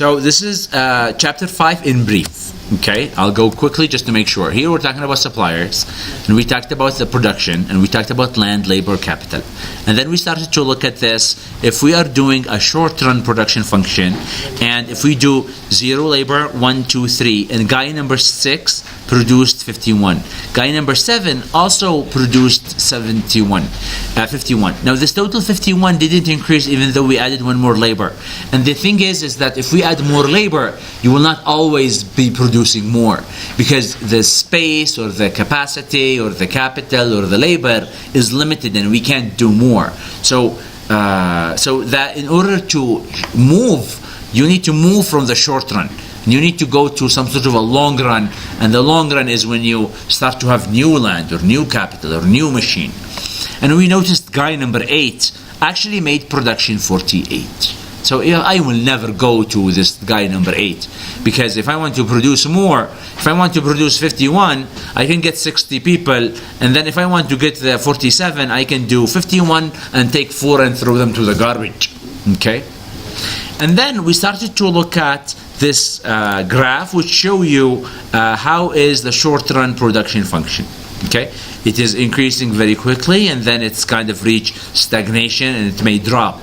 So this is chapter 5 in brief. Okay, I'll go quickly just to make sure. Here we're talking about suppliers, and we talked about the production, and we talked about land, labor, capital. And then we started to look at this. If we are doing a short-run production function, and if we do 0 labor, 1, 2, 3, and guy number 6 produced 51. Guy number 7 also produced 51. Now this total 51 didn't increase even though we added one more labor. And the thing is that if we add more labor, you will not always be producing more, because the space or the capacity or the capital or the labor is limited and we can't do more. So that in order to move, you need to move from the short run. You need to go to some sort of a long run, and the long run is when you start to have new land or new capital or new machine. And we noticed guy number 8 actually made production 48. So I will never go to this guy number 8, because if I want to produce more, if I want to produce 51, I can get 60 people, and then if I want to get the 47, I can do 51 and take 4 and throw them to the garbage. Okay? And then we started to look at this graph, which show you how is the short-run production function. Okay, it is increasing very quickly, and then it's kind of reached stagnation, and it may drop.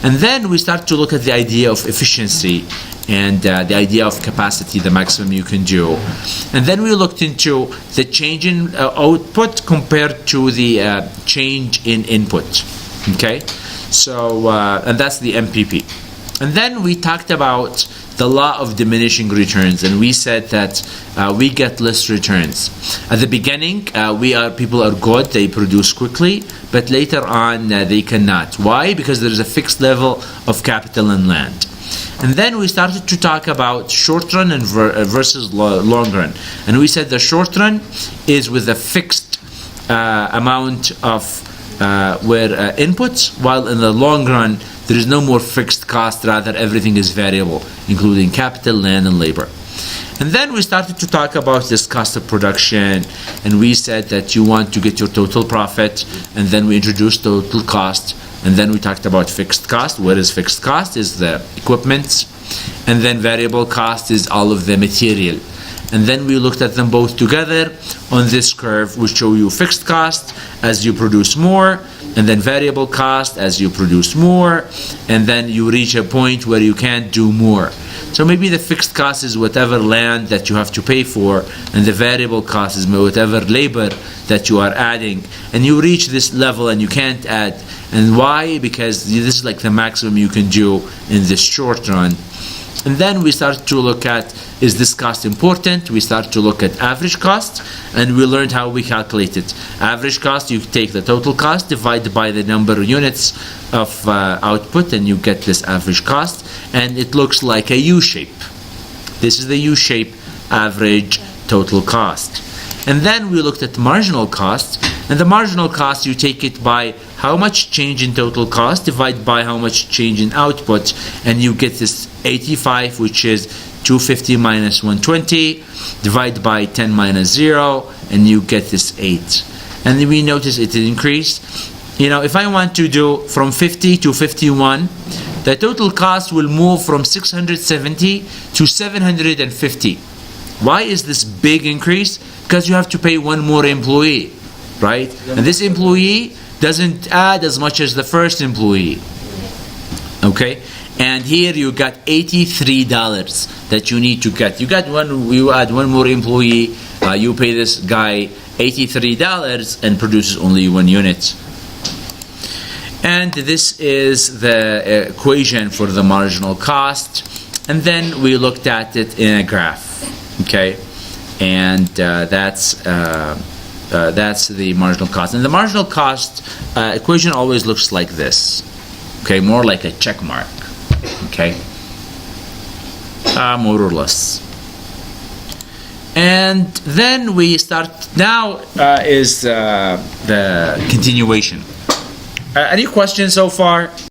And then we start to look at the idea of efficiency and the idea of capacity, the maximum you can do. And then we looked into the change in output compared to the change in input. Okay, so and that's the MPP. And then we talked about the law of diminishing returns, and we said that we get less returns. At the beginning, people are good, they produce quickly, but later on they cannot. Why? Because there is a fixed level of capital and land. And then we started to talk about short run and versus long run. And we said the short run is with a fixed amount of inputs, while in the long run there is no more fixed cost, rather everything is variable, including capital, land, and labor. And then we started to talk about this cost of production, and we said that you want to get your total profit, and then we introduced total cost, and then we talked about fixed cost. What is fixed cost? Is the equipment, and then variable cost is all of the material. And then we looked at them both together on this curve, which show you fixed cost as you produce more, and then variable cost as you produce more, and then you reach a point where you can't do more. So maybe the fixed cost is whatever land that you have to pay for, and the variable cost is whatever labor that you are adding, and you reach this level and you can't add. And why? Because this is like the maximum you can do in this short run. And then we start to look at, is this cost important? We start to look at average cost, and we learned how we calculate it. Average cost, you take the total cost, divide by the number of units of output, and you get this average cost, and it looks like a U-shape. This is the U-shape average total cost. And then we looked at marginal cost, and the marginal cost, you take it by how much change in total cost divided by how much change in output, and you get this 85, which is 250 minus 120, divided by 10 minus 0, and you get this 8. And then we notice it increased. If I want to do from 50 to 51, the total cost will move from 670 to 750. Why is this big increase? Because you have to pay one more employee, right? And this employee doesn't add as much as the first employee. Okay? And here you got $83 that you need to get. You add one more employee, you pay this guy $83 and produces only 1 unit. And this is the equation for the marginal cost. And then we looked at it in a graph. Okay? And that's the marginal cost. And the marginal cost equation always looks like this. Okay, more like a check mark. Okay, more or less. And then we start. Now is the continuation. Any questions so far?